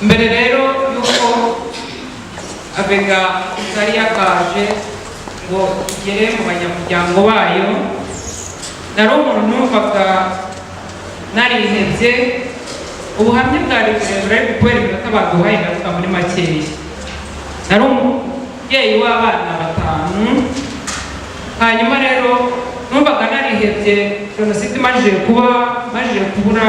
mbere rero yuko Abega yari yakaje ngo igere mu banyamuryango bayo, nari umuntu numvaga narihebye. Ubuhamya bwari burebure ariko kubera iminota baduhaye ngaruka muri makeya. Nari umubyeyi w'abana 5, hanyuma rero numvaga narihebye. Jenoside imajije kubura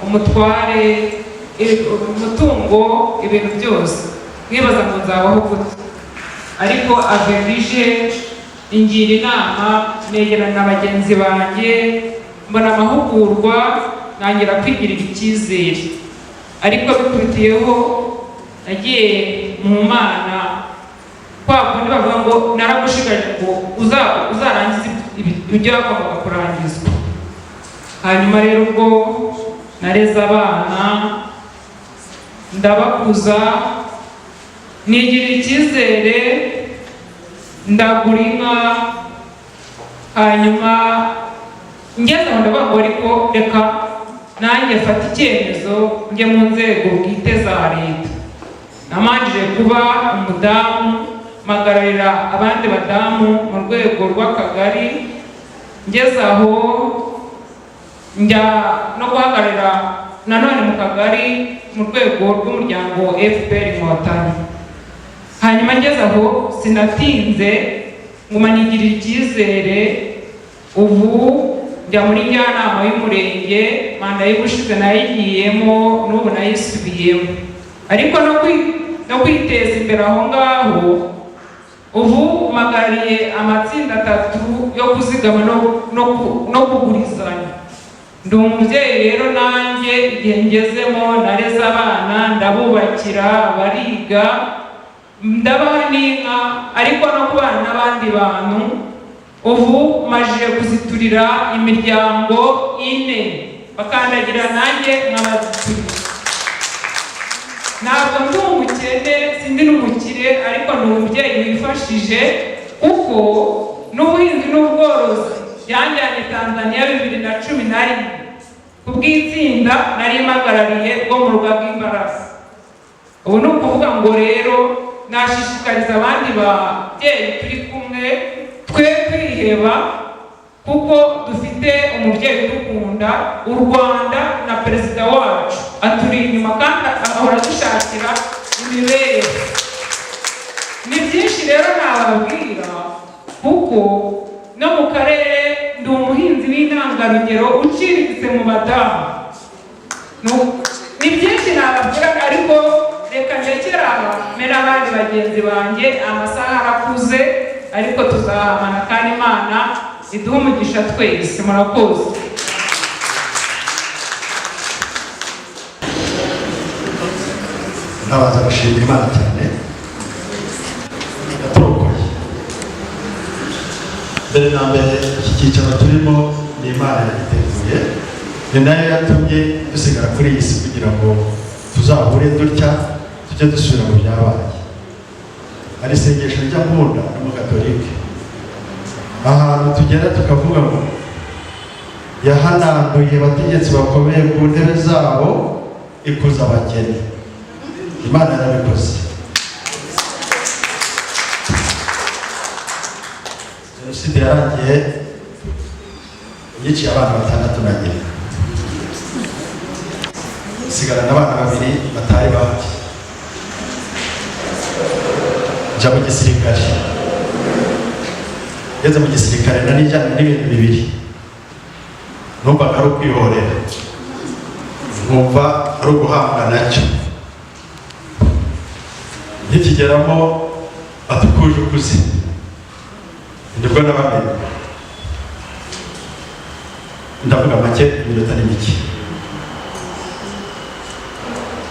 umutware, umutungo, ibintu byose, nkibaza ngo nzabaho gute. Ariko Averije ingira inama, negerana na bagenzi banjye, mbona amahugurwa, nangira kwigirira icyizere. Ariko bikurikiyeho nagiye mu Mana, kwa kundi bavuga ngo naragushikaje ngo uzarangiza ibyo wagombaga kurangizwa. Hanyuma rero ubwo nareze abana, ndabakuza, nigirira icyizere, ndagura inka. Hanyuma ngeze aho ndavuga ngo ariko reka nanjye mfata icyemezo njye mu nzego bwite za leta. Namanjije kuba umudamu, mpagararira abandi badamu mu rwego rw'akagari. Ngeze aho njya no guhagararira nanone mu kagari mu rwego rw'umuryango FPR Inkotanyi. Hanyuma ngeze aho sinatinze, nguma nigirira icyizere. Ubu njya muri njyanama y'umurenge, manda y'ubushize nayigiyemo, n'ubu nayisubiyemo. Ariko no kwiteza imbere aho ngaho, ubu mpagariye amatsinda 3 yo kuzigama no kugurizanya. Ndi umubyeyi rero nanjye igihe ngezemo nareze abana, ndabubakira, bariga, ndabaha n'inka, ariko no kubana n'abandi bantu. Ubu majije kuziturira imiryango 4, bakandagira nanjye nkabaziturira. Ntabwo ndi umukene, sindi n'umukire, ariko ni umubyeyi wifashije, kuko n'ubuhinzi n'ubworozi yanjyanye Tanzania 2011 kubw'itsinda nari mpagarariye bwo mu Ruga rw'Imbaraga. Ubu ni ukuvuga ngo rero nashishikariza abandi babyeyi turi kumwe, twe kwiheba, kuko dufite umubyeyi udukunda. U Rwanda na perezida wacu aturi inyuma kandi ahora dushakira imibereho. Ni byinshi rero nababwira, kuko no mu karere ndi umuhinzi w'intangarugero uciriritse mu badamu. Ni byinshi nababwira, ariko reka ndekera mera abandi bagenzi banjye. Amasaha arakuze, ariko tuzahamana kandi Imana iduhe umugisha twese. Murakoze. Nabaza gushimira Imana cyane yaturokoye. Mbere na mbere iki cyicaro turimo ni Imana yagiteguye, ni nayo yatumye dusigara kuri iyi si kugira ngo tuzahure dutya, tujye dusubira mu byabaye. Ari isengesho rya nkunda n'umugatolike, ahantu tugera tukavuga ngo yahananduye abategetsi bakomeye ku ntebe zabo, ikuza abakene. Imana yarabikoze. Jenoside yarangiye yiciye abana 6 na nyina, sigarana abana 2 batari bahari. Njya mu gisirikare. Ngeze mu gisirikare nanijyana n'ibintu 2. Numvaga ari ukwihorera, nkumva ari uguhanga nacyo. Ntikigeramo atukuje ukuze, nibwo nabamenye. Ndavuga make, iminota ni mike.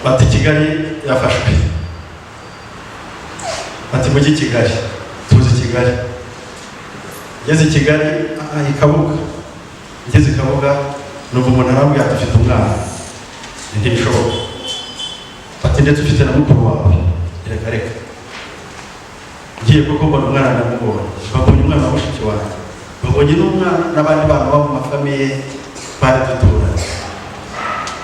Bati Kigali yafashwe. Bati mujyi Kigali, tuzi Kigali. Ngeze Kigali ikabuga. Ngeze ikabuga numva umuntu arambwira ati ufite umwana. Ntibishoboka. Bati ndetse ufite na mukuru wawe. Reka ngiye kuko mbona umwana ndamubonye. Babonye umwana wa mushiki wanjye, babonye n'umwana n'abandi bana bo mu mafamiye bari duturanye.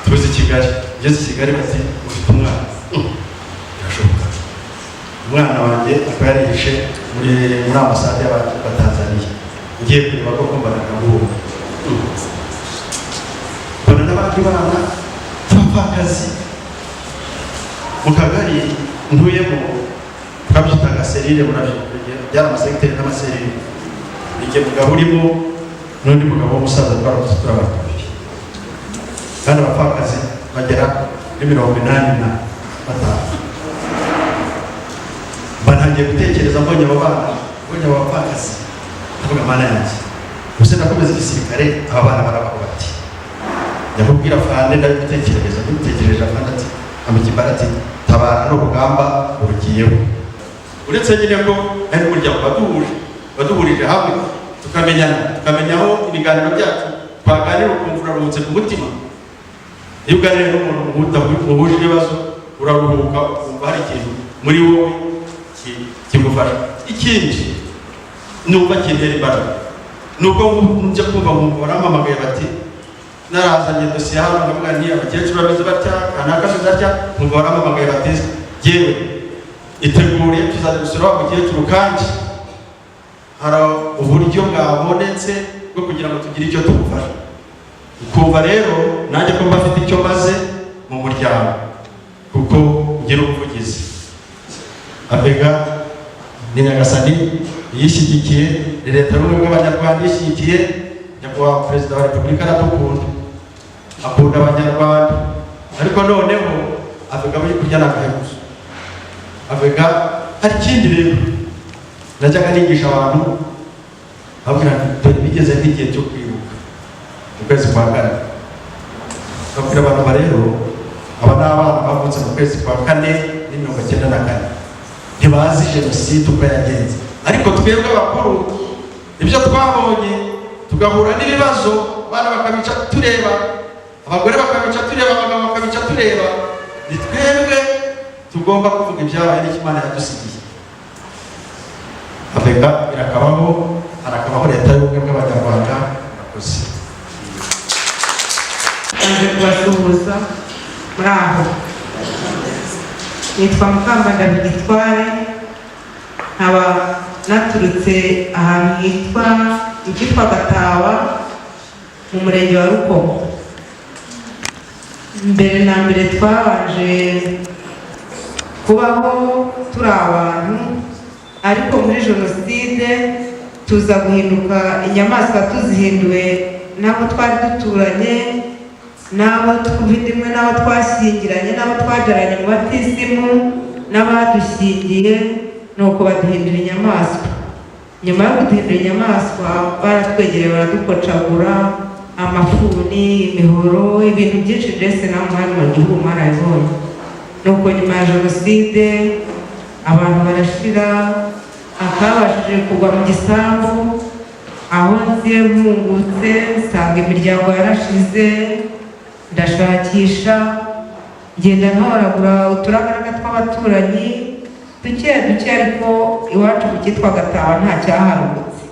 Tuzi Kigali. Ngeze Kigali bati ufite umwana. birashoboka. Umwana wanjye akaba yarihishe muri ambasade y'Abatanzaniya, ngiye kureba ko mbona akabuho, mbona n'abandi bana b'abapfakazi mu kagari ntuyemo, twabyitaga serire, byari amasegiteri n'amaserire. Igihe mugabo urimo n'undi mugabo w'umusaza twarabuze turabatuye, kandi abapfakazi bagera kuri 85. Bantangiye gutekereza mbonye abo bana, mbonye abo bapfakazi, ndavuga mana yanjye, gusa nakomeza igisirikare, aba bana barabaho bati, nyakubwira Fande ndabitekereje Fande ati amukibara ati tabara n'urugamba urugiyeho. Uretse nyine ko ari umuryango baduhurije hamwe, tukamenyaho ibiganiro byacu, twaganira ukumva uraruhutse ku mutima. Iyo uganira n'umuntu muhuje ibibazo uraruhuka, ukumva hari ikintu muri wowe kimufasha. Ikindi numva kintera imbaraga nuko njya kumva nkumva barampamagaye bati narazanye dosiye hano, nkavuga nti abakecuru bameze batya, kanaka ameze atya, nkumva barampamagaye bati yewe itegure tuzaza gusura wa mukecuru, kandi hari uburyo bwabonetse bwo kugira ngo tugire icyo tumufasha. Ukumva rero nanjye ko mbafite icyo maze mu muryango, kuko ngira ubuvugizi. Abega ni Nyagasani yishyigikiye, leta y'ubumwe bw'Abanyarwanda yishyigikiye, nyakubahwa Perezida wa Repubulika aradukunda, akunda Abanyarwanda, ariko noneho Abega bari kurya n'agahebuzo. Abega hari ikindi rero najyaga nigisha abantu, ababwira dore bigeze nk'igihe cyo kwibuka mu kwezi kwa kane. Ababwira abantu rero, aba ni abana bavutse mu kwezi kwa kane n'94, ntibazi jenoside uko yagenze, ariko twebwe abakuru ibyo twabonye, tugahura n'ibibazo, abana bakabica tureba, abagore bakabica tureba, abagabo bakabica tureba. Ni twebwe tugomba kuvuga ibyabaye n'Imana yadusigiye. Abega irakabaho, harakabaho leta y'ubumwe bw'Abanyarwanda. Murakoze. Naje kubasuhuza muri aho. Nitwa Mukambanda Victoire, nkaba naturutse ahantu hitwa Gatawa mu murenge wa Rukomo. Mbere na mbere twabanje kubaho turi abantu, ariko muri jenoside tuza guhinduka inyamaswa, tuzihinduwe n'abo twari duturanye, n'abo twuvindimwe, n'abo twashyingiranye, n'abo twabyaranye mu batisimu, n'abadushyingiye, nuko baduhindura inyamaswa. Nyuma yo kuduhindura inyamaswa baratwegereye, baradukocagura, amafuni, imihoro, ibintu byinshi ndetse na mwari mu gihugu mwarabibonye. Nuko nyuma ya jenoside abantu barashira, akabashije kugwa mu gisambu, aho nziye mpungutse nsanga imiryango yarashize, ndashakisha, ngenda ntoragura uturagaraga tw'abaturanyi duke duke, ariko iwacu ku cyitwa Gatawa nta cyaharutse.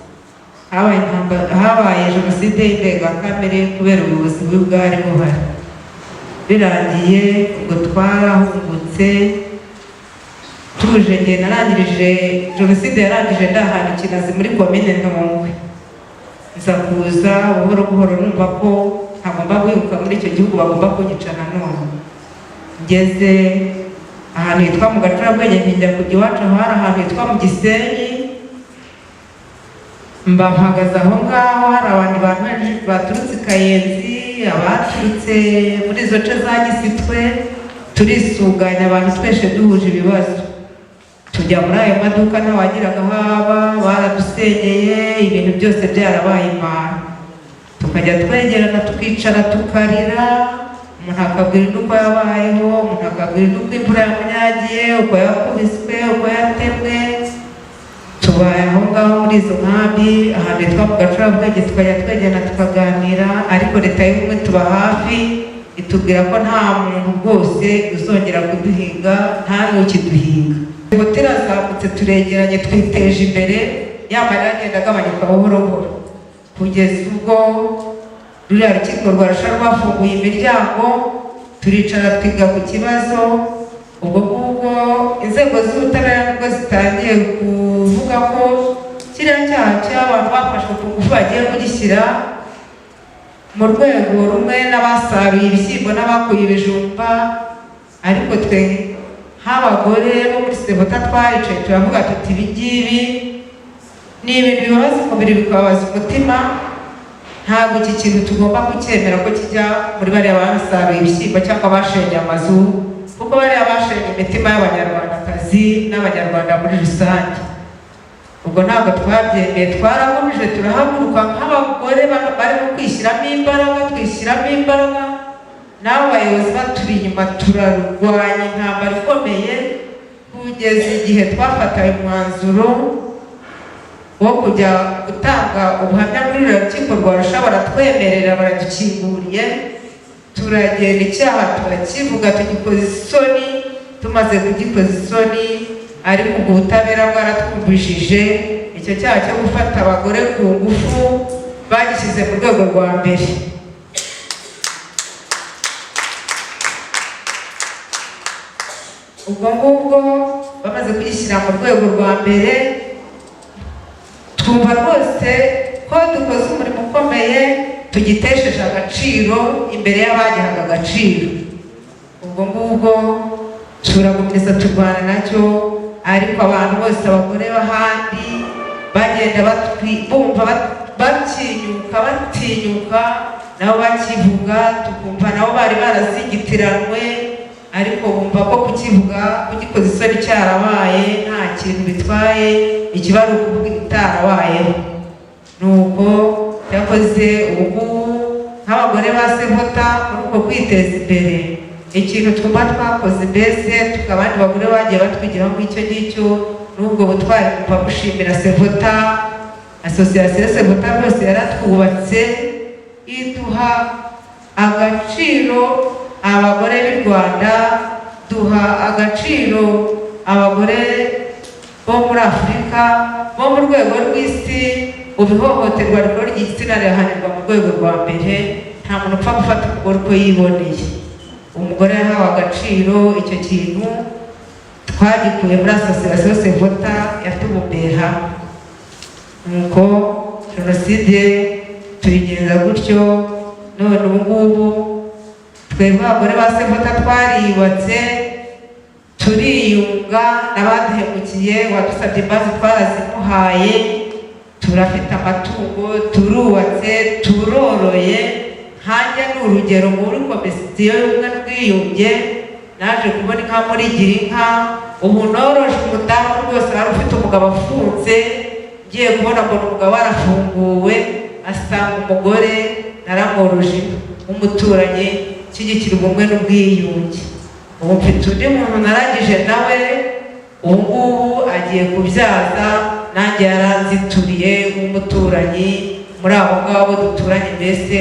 Habaye jenoside y'indengakamere kubera ubuyobozi bubi bwari buhari. Birangiye ngo twarahungutse, tuje ngenda narangirije jenoside, yarangije ndahana Kinazi muri komine Ntongwe. Nza kuza buhoro buhoro numva ko ntagomba kwibuka muri icyo gihugu, bagomba kunyica nanone. Ngeze ahantu hitwa mu Gacurabwenge, njya kujya iwacu, hari ahantu hitwa mu Gisenyi, mba mpagaze aho ngaho, hari abandi bantu baturutse i Kayenzi, abaturutse muri izo nce za Gisitwe, turisuganya abantu twese duhuje ibibazo. Tujya muri ayo maduka ntawagiraga haba, baradusenyeye, ibintu byose byarabaye imana. Tukajya twegerana tukicara tukarira, umuntu akabwira uko yabayeho, umuntu akabwira uko imvura yamunyagiye, uko yakubiswe, uko yatemwe. Tubaye aho ngaho muri izo nkambi, ahantu hitwa mu Gacurabwenge, tukajya twegerana tukaganira, ariko leta y'ubumwe tuba hafi, itubwira ko nta muntu rwose uzongera kuduhinga, nta n'ukiduhinga. Hoteli azamutse, turegeranye, twiteje imbere, yamarira agenda agabanyuka buhoro buhoro, kugeza ubwo ruriya rukiko rwarusha rwafunguye imiryango, turicara twiga ku kibazo. ubwo inzego z'ubutabera nibwo zitangiye kuvuga ko kiriya cyaha cy'abantu bafashwe ku ngufu bagiye kugishyira mu rwego rumwe n'abasaruye ibishyimbo n'abakuye ibijumba. Ariko twe nk'abagore bo muri Sevota twaricaye turavuga tuti ibi ngibi ni ibintu bibabaza umubiri bikababaza umutima, ntabwo iki kintu tugomba kucyemera ko kijya muri bariya basaruye ibishyimbo cyangwa bashenye amazu, kuko bariya bashenye imitima y'abanyarwandakazi n'abanyarwanda muri rusange. Ubwo ntabwo twabyemeye, twarahumije turahaguruka nk'abagore barimo kwishyiramo imbaraga, twishyiramo imbaraga, n'abo bayobozi baturi inyuma turarwanya intambara ikomeye, kugeza igihe twafataye umwanzuro wo kujya gutanga ubuhamya muri rukiko rwa Arusha. Baratwemerera, baradukinguriye, turagenda icyaha turakivuga, tugikoza isoni. Tumaze kugikoza isoni, ariko ubwo ubutabera bwaratwumvishije icyo cyaha cyo gufata abagore ku ngufu bagishyize mu rwego rwa mbere. Ubwo ngubwo bamaze kugishyira mu rwego rwa mbere, twumva rwose ko dukoze umurimo ukomeye, tugitesheje agaciro imbere y'abagihaga agaciro. Ubwo ngubwo turagumiza turwana nacyo, ariko abantu bose, abagore b'ahandi bagenda bumva batinyuka nabo bakivuga, tukumva nabo bari barazingitiranwe, ariko bumva ko kukivuga, kugikoza isoni cyarabaye nta kintu bitwaye, ikibari ukuvuga itarabayeho. Nuko yakoze ubu nk'abagore ba Sevota muri uko kwiteza imbere, ikintu twumva twakoze mbese tukabandi bagore bagiye batwigiraho nk'icyo ngicyo, n'ubwo butwari kumva gushimira Sevota, asosiyasiyo Sevota byose yaratwubatse, iduha agaciro abagore b'u Rwanda, duha agaciro abagore bo muri Afurika, bo mu rwego rw'isi. Ubihohoterwa rikora ry'igitsina rirahanirwa mu rwego rwa mbere, nta muntu upfa gufata umugore uko yiboneye. Umugore yahawe agaciro, icyo kintu twagikuye muri asosiyasiyo Sevota yatubumbiye hamwe. Nuko jenoside tuyigenza gutyo, none ubu ngubu twebwe abagore ba Sevota twariyubatse, turiyunga n'abaduhemukiye, wadusabye imbabazi twarazimuhaye, turafite amatungo, turubatse, turoroye. Nkanjye ni urugero muri komisiyo y'ubumwe n'ubwiyunge, naje kubona inka muri Girinka, ubu noroje umudamu rwose wari ufite umugabo afunze, ngiye kubona ngo umugabo warafunguwe, asanga umugore, naramworoje umuturanyi, nshyigikira ubumwe n'ubwiyunge. Ubu mfite undi muntu narangije nawe, ubu ngubu agiye kubyaza, nanjye yaranzituriye umuturanyi, muri abo ngabo duturanye mbese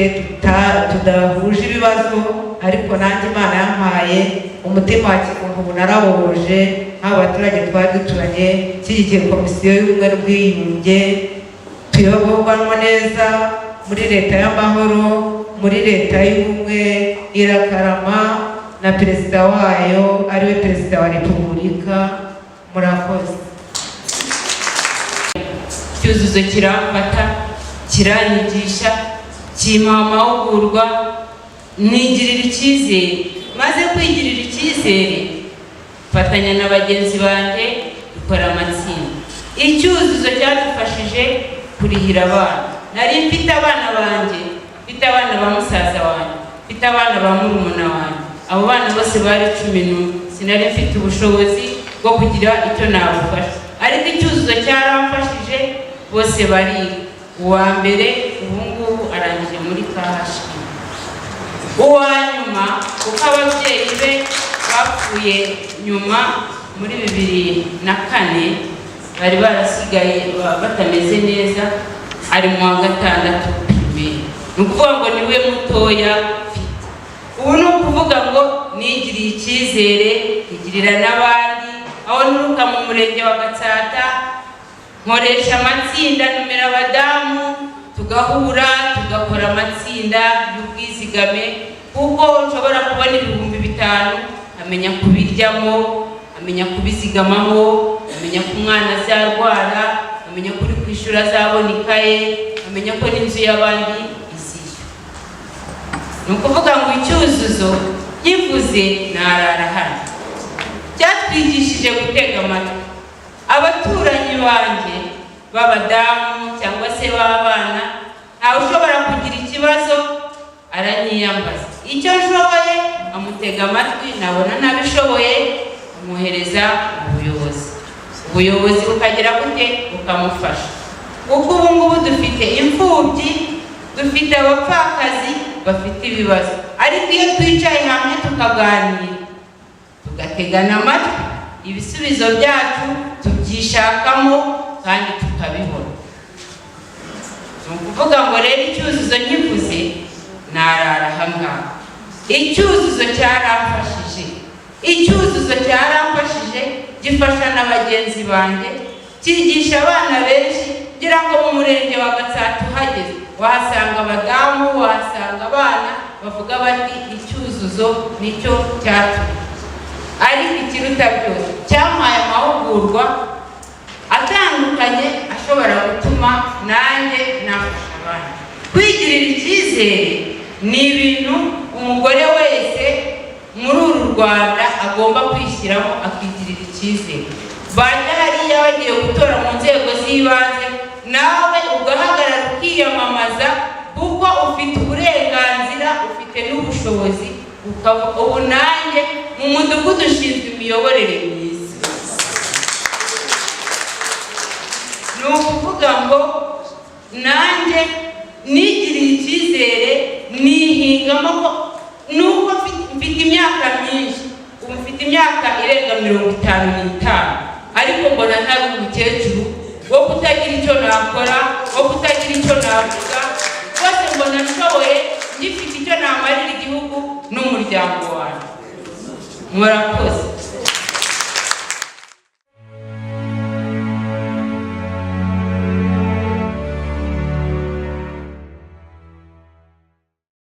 tudahuje ibibazo, ariko nanjye Imana yampaye umutima wa kimuntu, ubu naraworoje nk'abo baturage twari duturanye, nshyigikiye komisiyo y'ubumwe n'ubwiyunge, tuyoborwamo neza muri leta y'amahoro, muri leta y'ubumwe irakarama, na perezida wayo ariwe perezida wa repubulika. Murakoze. Cyuzuzo kiramfata, kiranyigisha, kimpa amahugurwa, nigirira icyizere. Maze kwigirira icyizere, fatanya na bagenzi banjye dukora amatsinda. Icyuzuzo cyadufashije kurihira abana. Nari mfite abana banjye, mfite abana ba musaza wanjye, mfite abana ba murumuna wanjye. Abo bana bose bari 11, sinari mfite ubushobozi bwo kugira icyo nabufasha, ariko icyuzuzo cyaramfashije, bose bari. Uwa mbere ubu ngubu arangije muri KHM, uwa nyuma kuko ababyeyi be bapfuye nyuma muri 2004, bari barasigaye batameze neza, ari mu wa gatandatu primaire. Ni ukuvuga ngo niwe mutoya mfite. Ubu ni ukuvuga ngo nigiriye icyizere, igirira n'abandi. Aho nturuka mu murenge wa Gatsata, nkoresha amatsinda, numera abadamu, tugahura tugakora amatsinda y'ubwizigame, kuko nshobora kubona 5,000 amenya kubiryamo, amenya kubizigamamo, amenya ko umwana azarwara, amenya ko uri kwishura azabona ikaye, amenya ko n'inzu y'abandi izishyura. Ni ukuvuga ngo icyuzuzo yivuze ntarara hano. Cyatwigishije gutega amatwi. Abaturanyi banjye b'abadamu cyangwa se b'abana, ntawe ushobora kugira ikibazo aranyiyambaza. Icyo nshoboye amutega amatwi, nabona ntabishoboye amwohereza ubuyobozi. Ubuyobozi bukagira gute? Bukamufasha. Kuko ubu ngubu dufite imfubyi, dufite abapfakazi bafite ibibazo, ariko iyo twicaye hamwe tukaganira, tugategana amatwi, ibisubizo byacu tubyishakamo kandi tukabibona. Ni ukuvuga ngo rero icyuzuzo nkivuze ntarara hamwe. Icyuzuzo cyaramfashije, icyuzuzo cyaramfashije, gifasha na bagenzi banjye, cyigisha abana benshi. Ngira ngo mu murenge wa Gatsata uhageze wahasanga abadamu, wahasanga abana bavuga bati icyuzuzo nicyo cyatumye. Ariko ikiruta byose cyampaye amahugurwa atandukanye ashobora gutuma nanjye nafasha abana. Kwigirira icyizere ni ibintu umugore wese muri uru Rwanda agomba kwishyiramo, akigirira icyizere. Bajya hariya bagiye gutora mu nzego z'ibanze, nawe ugahagarara ukiyamamaza, kuko ufite uburenganzira, ufite n'ubushobozi. Ubu nanjye mu mudugudu ushinzwe imiyoborere myiza. Ni ukuvuga ngo nanjye nigiriye icyizere, nihingamo ko nuko mfite imyaka myinshi. Ubu mfite imyaka irenga 55, ariko mbona ntari umukecuru wo kutagira icyo nakora, wo kutagira icyo navuga. Rwose mbona nshoboye, ngifite icyo namarira igihugu n'umuryango wanjye. Murakoze.